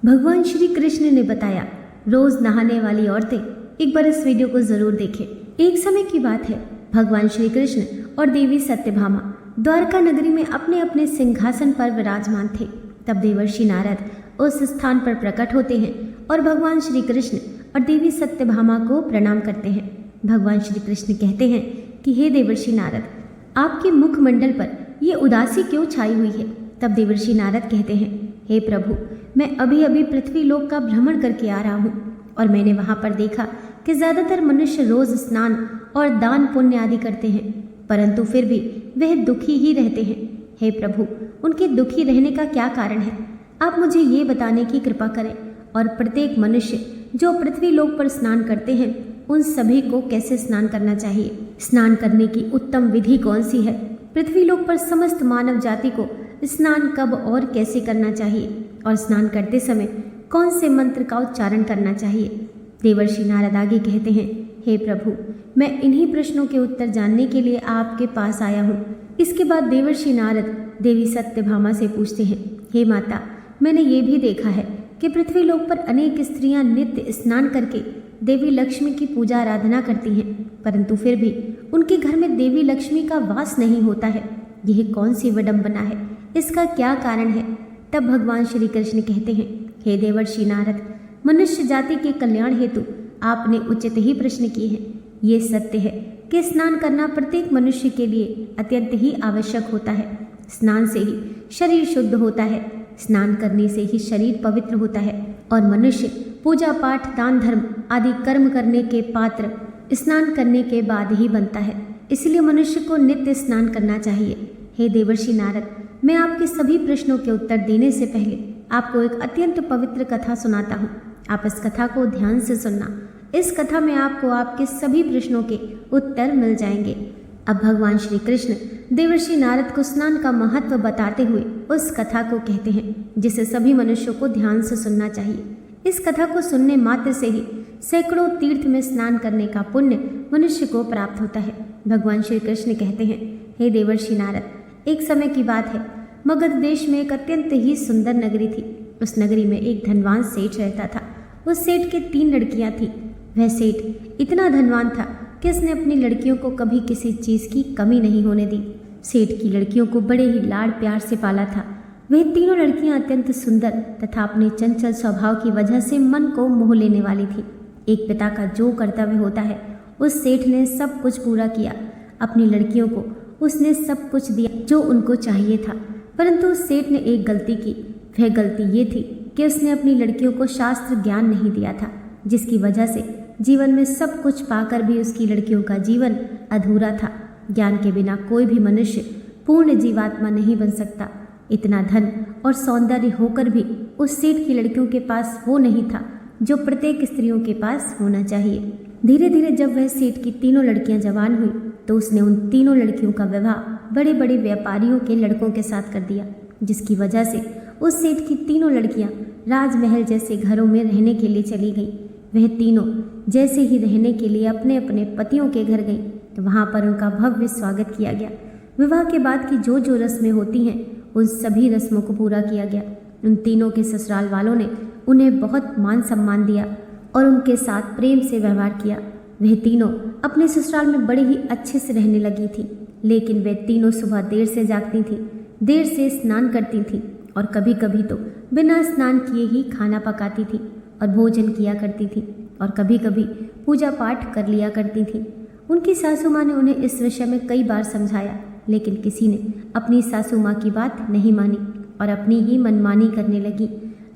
भगवान श्री कृष्ण ने बताया, रोज नहाने वाली औरतें एक बार इस वीडियो को जरूर देखें। एक समय की बात है, भगवान श्री कृष्ण और देवी सत्यभामा द्वारका नगरी में अपने अपने सिंहासन पर विराजमान थे। तब देवर्षि नारद उस स्थान पर प्रकट होते हैं और भगवान श्री कृष्ण और देवी सत्यभामा को प्रणाम करते हैं। भगवान श्री कृष्ण कहते हैं कि हे देवर्षि नारद, आपके मुखमंडल पर ये उदासी क्यों छाई हुई है? तब देवर्षि नारद कहते हैं, हे प्रभु, मैं अभी अभी पृथ्वी लोक का भ्रमण करके आ रहा हूँ और मैंने वहाँ पर देखा कि ज़्यादातर मनुष्य रोज स्नान और दान पुण्य आदि करते हैं, परंतु फिर भी वह दुखी ही रहते हैं। हे प्रभु, उनके दुखी रहने का क्या कारण है? आप मुझे ये बताने की कृपा करें और प्रत्येक मनुष्य जो पृथ्वी लोक पर स्नान करते हैं उन सभी को कैसे स्नान करना चाहिए? स्नान करने की उत्तम विधि कौन सी है? पृथ्वी लोक पर समस्त मानव जाति को स्नान कब और कैसे करना चाहिए और स्नान करते समय कौन से मंत्र का उच्चारण करना चाहिए? देवर्षि नारद आगे कहते हैं, हे प्रभु, मैं इन्हीं प्रश्नों के उत्तर जानने के लिए आपके पास आया हूँ। इसके बाद देवर्षि नारद देवी सत्यभामा से पूछते हैं, हे माता, मैंने ये भी देखा है कि पृथ्वी लोक पर अनेक स्त्रियां नित्य स्नान करके देवी लक्ष्मी की पूजा आराधना करती हैं, परंतु फिर भी उनके घर में देवी लक्ष्मी का वास नहीं होता है। यह कौन सी विडंबना है? इसका क्या कारण है? तब भगवान श्री कृष्ण कहते हैं, हे देवर्षि नारद, मनुष्य जाति के कल्याण हेतु आपने उचित ही प्रश्न किए हैं। ये सत्य है कि स्नान करना प्रत्येक मनुष्य के लिए अत्यंत ही आवश्यक होता है। स्नान से ही शरीर शुद्ध होता है, स्नान करने से ही शरीर पवित्र होता है और मनुष्य पूजा पाठ दान धर्म आदि कर्म करने के पात्र स्नान करने के बाद ही बनता है। इसलिए मनुष्य को नित्य स्नान करना चाहिए। हे देवर्षि नारद, मैं आपके सभी प्रश्नों के उत्तर देने से पहले आपको एक अत्यंत पवित्र कथा सुनाता हूँ। आप इस कथा को ध्यान से सुनना। इस कथा में आपको आपके सभी प्रश्नों के उत्तर मिल जाएंगे। अब भगवान श्री कृष्ण देवर्षि नारद को स्नान का महत्व बताते हुए उस कथा को कहते हैं, जिसे सभी मनुष्यों को ध्यान से सुनना चाहिए। इस कथा को सुनने मात्र से ही सैकड़ों तीर्थ में स्नान करने का पुण्य मनुष्य को प्राप्त होता है। भगवान श्री कृष्ण कहते हैं, हे देवर्षि नारद, एक समय की बात है, मगध देश में एक अत्यंत ही सुंदर नगरी थी। उस नगरी में एक धनवान सेठ रहता था। उस सेठ के 3 लड़कियां थीं। वह सेठ इतना धनवान था कि उसने अपनी लड़कियों को कभी किसी चीज़ की कमी नहीं होने दी। सेठ की लड़कियों को बड़े ही लाड़ प्यार से पाला था। वह तीनों लड़कियां अत्यंत सुंदर तथा अपने चंचल स्वभाव की वजह से मन को मोह लेने वाली थी। एक पिता का जो कर्तव्य होता है, उस सेठ ने सब कुछ पूरा किया। अपनी लड़कियों को उसने सब कुछ दिया जो उनको चाहिए था, परंतु उस सेठ ने एक गलती की। वह गलती ये थी कि उसने अपनी लड़कियों को शास्त्र ज्ञान नहीं दिया था, जिसकी वजह से जीवन में सब कुछ पाकर भी उसकी लड़कियों का जीवन अधूरा था। ज्ञान के बिना कोई भी मनुष्य पूर्ण जीवात्मा नहीं बन सकता। इतना धन और सौंदर्य होकर भी उस सेठ की लड़कियों के पास वो नहीं था जो प्रत्येक स्त्रियों के पास होना चाहिए। धीरे धीरे जब वह सेठ की तीनों लड़कियां जवान हुई तो उसने उन तीनों लड़कियों का विवाह बड़े बड़े व्यापारियों के लड़कों के साथ कर दिया, जिसकी वजह से उस सेठ की तीनों लड़कियां राजमहल जैसे घरों में रहने के लिए चली गईं। वह तीनों जैसे ही रहने के लिए अपने अपने पतियों के घर गईं तो वहाँ पर उनका भव्य स्वागत किया गया। विवाह के बाद की जो जो रस्में होती हैं उन सभी रस्मों को पूरा किया गया। उन तीनों के ससुराल वालों ने उन्हें बहुत मान सम्मान दिया और उनके साथ प्रेम से व्यवहार किया। वह तीनों अपने ससुराल में बड़े ही अच्छे से रहने लगी थी, लेकिन वे तीनों सुबह देर से जागती थीं, देर से स्नान करती थीं और कभी कभी तो बिना स्नान किए ही खाना पकाती थीं और भोजन किया करती थीं और कभी कभी पूजा पाठ कर लिया करती थीं। उनकी सासू माँ ने उन्हें इस विषय में कई बार समझाया, लेकिन किसी ने अपनी सासू माँ की बात नहीं मानी और अपनी ही मनमानी करने लगी।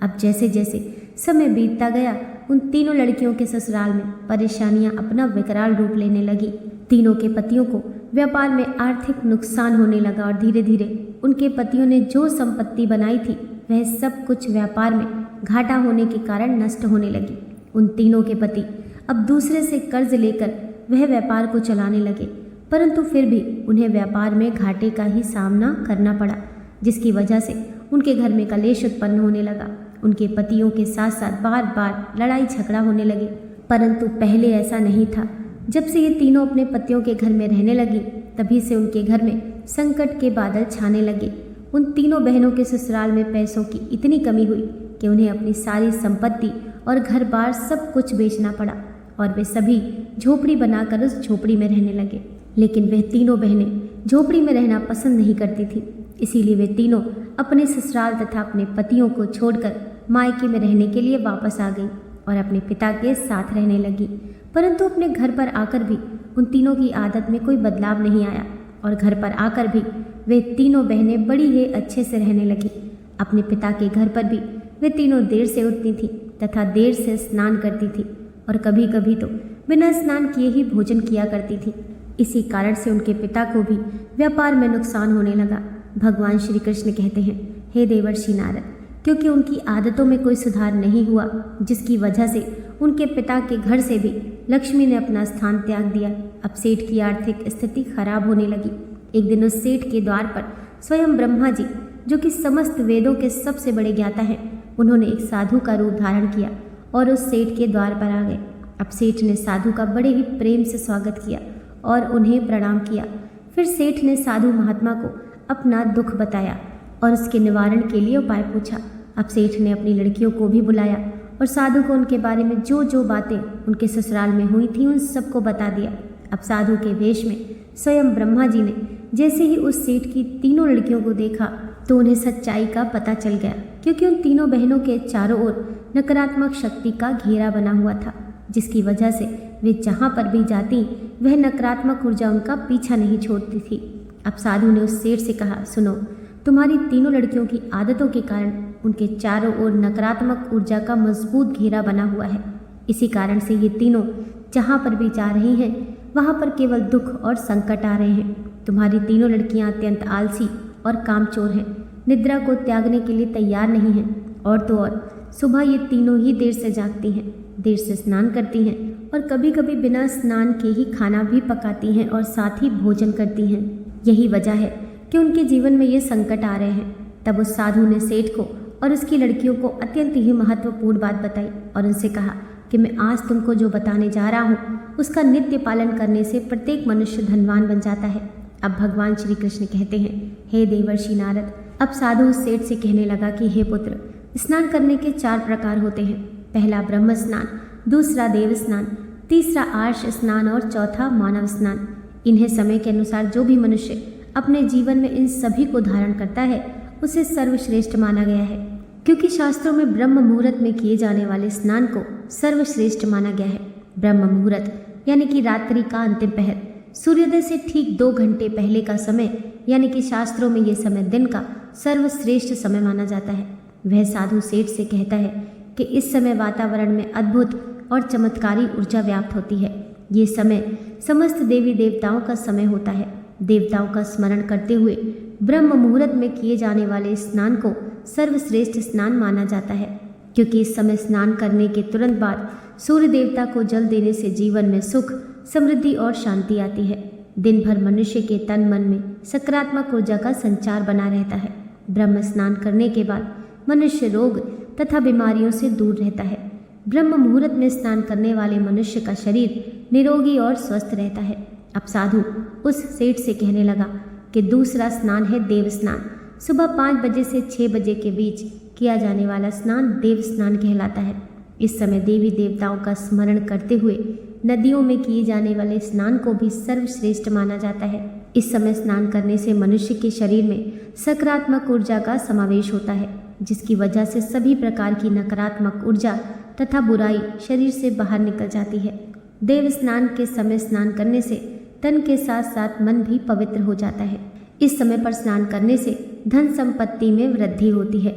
अब जैसे जैसे समय बीतता गया, उन तीनों लड़कियों के ससुराल में परेशानियां अपना विकराल रूप लेने लगी। तीनों के पतियों को व्यापार में आर्थिक नुकसान होने लगा और धीरे धीरे उनके पतियों ने जो संपत्ति बनाई थी वह सब कुछ व्यापार में घाटा होने के कारण नष्ट होने लगी। उन तीनों के पति अब दूसरे से कर्ज लेकर वह व्यापार को चलाने लगे, परंतु फिर भी उन्हें व्यापार में घाटे का ही सामना करना पड़ा, जिसकी वजह से उनके घर में कलेश उत्पन्न होने लगा। उनके पतियों के साथ साथ बार बार लड़ाई झगड़ा होने लगे, परंतु पहले ऐसा नहीं था। जब से ये तीनों अपने पतियों के घर में रहने लगी, तभी से उनके घर में संकट के बादल छाने लगे। उन तीनों बहनों के ससुराल में पैसों की इतनी कमी हुई कि उन्हें अपनी सारी संपत्ति और घर बार सब कुछ बेचना पड़ा और वे सभी झोपड़ी बनाकर उस झोपड़ी में रहने लगे। लेकिन वे तीनों बहनें झोपड़ी में रहना पसंद नहीं करती थीं, इसीलिए वे तीनों अपने ससुराल तथा अपने पतियों को छोड़कर मायके में रहने के लिए वापस आ गईं और अपने पिता के साथ रहने लगी। परंतु अपने घर पर आकर भी उन तीनों की आदत में कोई बदलाव नहीं आया और घर पर आकर भी वे तीनों बहनें बड़ी ही अच्छे से रहने लगी। अपने पिता के घर पर भी वे तीनों देर से उठती थीं तथा देर से स्नान करती थीं और कभी कभी तो बिना स्नान किए ही भोजन किया करती थीं। इसी कारण से उनके पिता को भी व्यापार में नुकसान होने लगा। भगवान श्री कृष्ण कहते हैं, हे देवर्षि नारद, क्योंकि उनकी आदतों में कोई सुधार नहीं हुआ, जिसकी वजह से उनके पिता के घर से भी लक्ष्मी ने अपना स्थान त्याग दिया। अब सेठ की आर्थिक स्थिति खराब होने लगी। एक दिन उस सेठ के द्वार पर स्वयं ब्रह्मा जी, जो कि समस्त वेदों के सबसे बड़े ज्ञाता हैं, उन्होंने एक साधु का रूप धारण किया और उस सेठ के द्वार पर आ गए। अब सेठ ने साधु का बड़े ही प्रेम से स्वागत किया और उन्हें प्रणाम किया। फिर सेठ ने साधु महात्मा को अपना दुख बताया और उसके निवारण के लिए उपाय पूछा। अब सेठ ने अपनी लड़कियों को भी बुलाया और साधु को उनके बारे में जो जो बातें उनके ससुराल में हुई थी उन सबको बता दिया। अब साधु के वेश में स्वयं ब्रह्मा जी ने जैसे ही उस सेठ की तीनों लड़कियों को देखा तो उन्हें सच्चाई का पता चल गया, क्योंकि उन तीनों बहनों के चारों ओर नकारात्मक शक्ति का घेरा बना हुआ था, जिसकी वजह से वे जहाँ पर भी जाती वह नकारात्मक ऊर्जा उनका पीछा नहीं छोड़ती थी। अब साधु ने उस सेठ से कहा, सुनो, तुम्हारी तीनों लड़कियों की आदतों के कारण उनके चारों ओर नकारात्मक ऊर्जा का मजबूत घेरा बना हुआ है। इसी कारण से ये तीनों जहाँ पर भी जा रही हैं वहाँ पर केवल दुख और संकट आ रहे हैं। तुम्हारी तीनों लड़कियाँ अत्यंत आलसी और कामचोर हैं, निद्रा को त्यागने के लिए तैयार नहीं हैं और तो और सुबह ये तीनों ही देर से जागती हैं, देर से स्नान करती हैं और कभी कभी बिना स्नान के ही खाना भी पकाती हैं और साथ ही भोजन करती हैं। यही वजह है कि उनके जीवन में ये संकट आ रहे हैं। तब उस साधु ने सेठ को और उसकी लड़कियों को अत्यंत ही महत्वपूर्ण बात बताई और उनसे कहा कि मैं आज तुमको जो बताने जा रहा हूँ उसका नित्य पालन करने से प्रत्येक मनुष्य धनवान बन जाता है। अब भगवान श्री कृष्ण कहते हैं, हे देवर्षि नारद, अब साधु उस सेठ से कहने लगा कि हे पुत्र, स्नान करने के 4 प्रकार होते हैं। पहला ब्रह्म स्नान, दूसरा देव स्नान, तीसरा आर्ष स्नान और चौथा मानव स्नान। इन्हें समय के अनुसार जो भी मनुष्य अपने जीवन में इन सभी को धारण करता है उसे सर्वश्रेष्ठ माना गया है, क्योंकि शास्त्रों में ब्रह्म मुहूर्त में किए जाने वाले स्नान को सर्वश्रेष्ठ माना गया है। ब्रह्म मुहूर्त यानी कि रात्रि का अंतिम पहर, सूर्योदय से ठीक 2 घंटे पहले का समय, यानी कि शास्त्रों में ये समय दिन का सर्वश्रेष्ठ समय माना जाता है। वह साधु सेठ से कहता है कि इस समय वातावरण में अद्भुत और चमत्कारी ऊर्जा व्याप्त होती है। ये समय समस्त देवी देवताओं का समय होता है। देवताओं का स्मरण करते हुए ब्रह्म मुहूर्त में किए जाने वाले स्नान को सर्वश्रेष्ठ स्नान माना जाता है, क्योंकि इस समय स्नान करने के तुरंत बाद सूर्य देवता को जल देने से जीवन में सुख, समृद्धि और शांति आती है। दिन भर मनुष्य के तन मन में सकारात्मक ऊर्जा का संचार बना रहता है। ब्रह्म स्नान करने के बाद मनुष्य रोग तथा बीमारियों से दूर रहता है। ब्रह्म मुहूर्त में स्नान करने वाले मनुष्य का शरीर निरोगी और स्वस्थ रहता है। अब साधु उस सेठ से कहने लगा कि दूसरा स्नान है देव स्नान। सुबह 5 बजे से 6 बजे के बीच किया जाने वाला स्नान देव स्नान कहलाता है। इस समय देवी देवताओं का स्मरण करते हुए नदियों में किए जाने वाले स्नान को भी सर्वश्रेष्ठ माना जाता है। इस समय स्नान करने से मनुष्य के शरीर में सकारात्मक ऊर्जा का समावेश होता है, जिसकी वजह से सभी प्रकार की नकारात्मक ऊर्जा तथा बुराई शरीर से बाहर निकल जाती है। देव स्नान के समय स्नान करने से तन के साथ साथ मन भी पवित्र हो जाता है। इस समय पर स्नान करने से धन संपत्ति में वृद्धि होती है।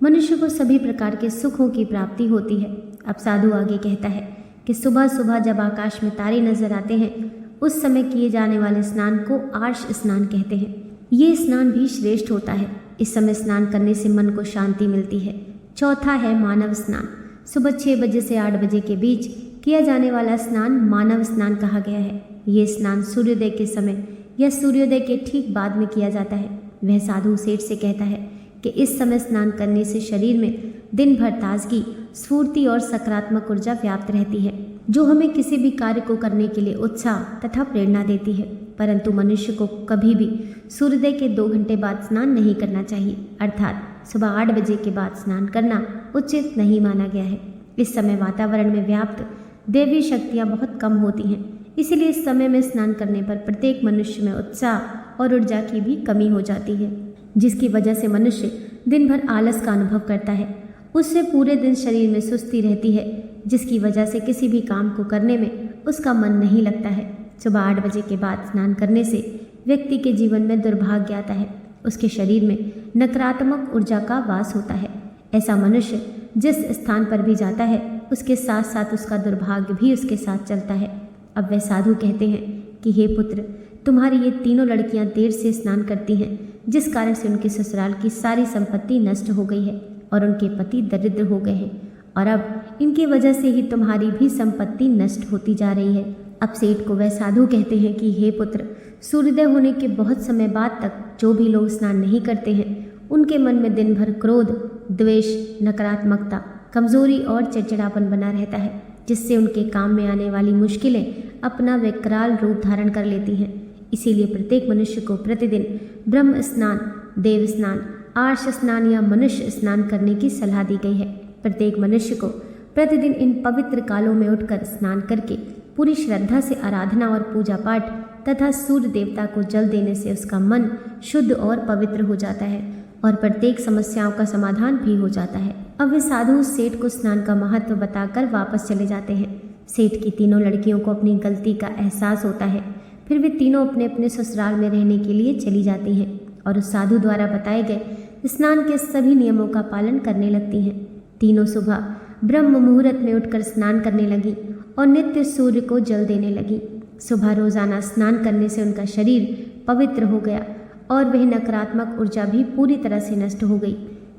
मनुष्य को सभी प्रकार के सुखों की प्राप्ति होती है। अब साधु आगे कहता है कि सुबह सुबह जब आकाश में तारे नजर आते हैं उस समय किए जाने वाले स्नान को आर्ष स्नान कहते हैं। ये स्नान भी श्रेष्ठ होता है। इस समय स्नान करने से मन को शांति मिलती है। चौथा है मानव स्नान। सुबह 6 बजे से 8 बजे के बीच किया जाने वाला स्नान मानव स्नान कहा गया है। ये स्नान सूर्योदय के समय या सूर्योदय के ठीक बाद में किया जाता है। वह साधु सेठ से कहता है कि इस समय स्नान करने से शरीर में दिन भर ताजगी, स्फूर्ति और सकारात्मक ऊर्जा व्याप्त रहती है, जो हमें किसी भी कार्य को करने के लिए उत्साह तथा प्रेरणा देती है। परंतु मनुष्य को कभी भी सूर्योदय के 2 घंटे बाद स्नान नहीं करना चाहिए, अर्थात सुबह 8 बजे के बाद स्नान करना उचित नहीं माना गया है। इस समय वातावरण में व्याप्त देवी शक्तियाँ बहुत कम होती हैं, इसीलिए इस समय में स्नान करने पर प्रत्येक मनुष्य में उत्साह और ऊर्जा की भी कमी हो जाती है, जिसकी वजह से मनुष्य दिन भर आलस का अनुभव करता है। उससे पूरे दिन शरीर में सुस्ती रहती है, जिसकी वजह से किसी भी काम को करने में उसका मन नहीं लगता है। सुबह 8 बजे के बाद स्नान करने से व्यक्ति के जीवन में दुर्भाग्य आता है। उसके शरीर में नकारात्मक ऊर्जा का वास होता है। ऐसा मनुष्य जिस स्थान पर भी जाता है उसके साथ साथ उसका दुर्भाग्य भी उसके साथ चलता है। अब वह साधु कहते हैं कि हे पुत्र, तुम्हारी ये तीनों लड़कियां देर से स्नान करती हैं, जिस कारण से उनके ससुराल की सारी संपत्ति नष्ट हो गई है और उनके पति दरिद्र हो गए हैं, और अब इनकी वजह से ही तुम्हारी भी संपत्ति नष्ट होती जा रही है। अब सेठ को वह साधु कहते हैं कि हे पुत्र, सूर्योदय होने के बहुत समय बाद तक जो भी लोग स्नान नहीं करते हैं उनके मन में दिन भर क्रोध, द्वेष, नकारात्मकता, कमजोरी और चिड़चिड़ापन बना रहता है, जिससे उनके काम में आने वाली मुश्किलें अपना विकराल रूप धारण कर लेती हैं। इसीलिए प्रत्येक मनुष्य को प्रतिदिन ब्रह्म स्नान, देव स्नान, आर्ष स्नान या मनुष्य स्नान करने की सलाह दी गई है। प्रत्येक मनुष्य को प्रतिदिन इन पवित्र कालों में उठकर स्नान करके पूरी श्रद्धा से आराधना और पूजा पाठ तथा सूर्य देवता को जल देने से उसका मन शुद्ध और पवित्र हो जाता है और प्रत्येक समस्याओं का समाधान भी हो जाता है। अब वे साधु सेठ को स्नान का महत्व बताकर वापस चले जाते हैं। सेठ की तीनों लड़कियों को अपनी गलती का एहसास होता है। फिर वे तीनों अपने अपने ससुराल में रहने के लिए चली जाती हैं और उस साधु द्वारा बताए गए स्नान के सभी नियमों का पालन करने लगती हैं। तीनों सुबह ब्रह्म मुहूर्त में उठकर स्नान करने लगी और नित्य सूर्य को जल देने लगी। सुबह रोजाना स्नान करने से उनका शरीर पवित्र हो गया और वह नकारात्मक ऊर्जा भी पूरी तरह से नष्ट हो गई।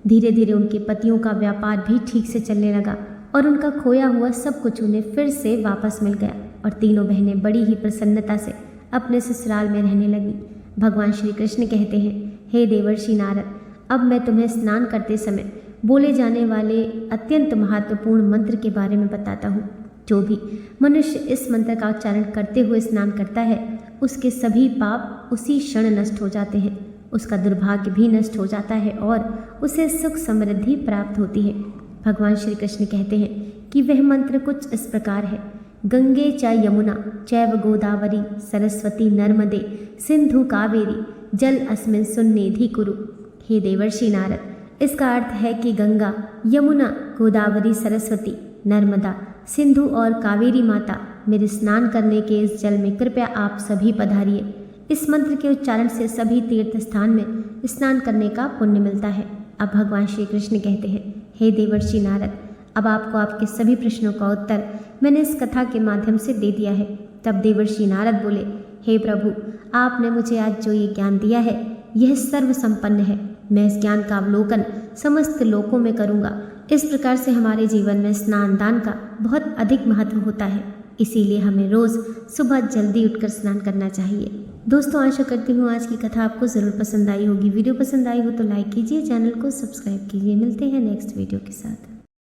धीरे धीरे उनके पतियों का व्यापार भी ठीक से चलने लगा और उनका खोया हुआ सब कुछ उन्हें फिर से वापस मिल गया और तीनों बहनें बड़ी ही प्रसन्नता से अपने ससुराल में रहने लगी। भगवान श्री कृष्ण कहते हैं, हे देवर्षि नारद, अब मैं तुम्हें स्नान करते समय बोले जाने वाले अत्यंत महत्वपूर्ण मंत्र के बारे में बताता हूँ। जो भी मनुष्य इस मंत्र का उच्चारण करते हुए स्नान करता है उसके सभी पाप उसी क्षण नष्ट हो जाते हैं, उसका दुर्भाग्य भी नष्ट हो जाता है और उसे सुख समृद्धि प्राप्त होती है। भगवान श्री कृष्ण कहते हैं कि वह मंत्र कुछ इस प्रकार है, गंगे च यमुना चैव गोदावरी सरस्वती नर्मदे सिंधु कावेरी जल अस्मिन् सुन्निधि कुरु। हे देवर्षि नारद, इसका अर्थ है कि गंगा, यमुना, गोदावरी, सरस्वती, नर्मदा, सिंधु और कावेरी माता, मेरे स्नान करने के इस जल में कृपया आप सभी पधारिए। इस मंत्र के उच्चारण से सभी तीर्थ स्थान में स्नान करने का पुण्य मिलता है। अब भगवान श्री कृष्ण कहते हैं, हे देवर्षि नारद, अब आपको आपके सभी प्रश्नों का उत्तर मैंने इस कथा के माध्यम से दे दिया है। तब देवर्षि नारद बोले, हे प्रभु, आपने मुझे आज जो ये ज्ञान दिया है यह सर्व संपन्न है। मैं इस ज्ञान का अवलोकन समस्त लोकों में करूँगा। इस प्रकार से हमारे जीवन में स्नान दान का बहुत अधिक महत्व होता है, इसीलिए हमें रोज़ सुबह जल्दी उठकर स्नान करना चाहिए। दोस्तों, आशा करती हूँ आज की कथा आपको ज़रूर पसंद आई होगी। वीडियो पसंद आई हो तो लाइक कीजिए, चैनल को सब्सक्राइब कीजिए। मिलते हैं नेक्स्ट वीडियो के साथ।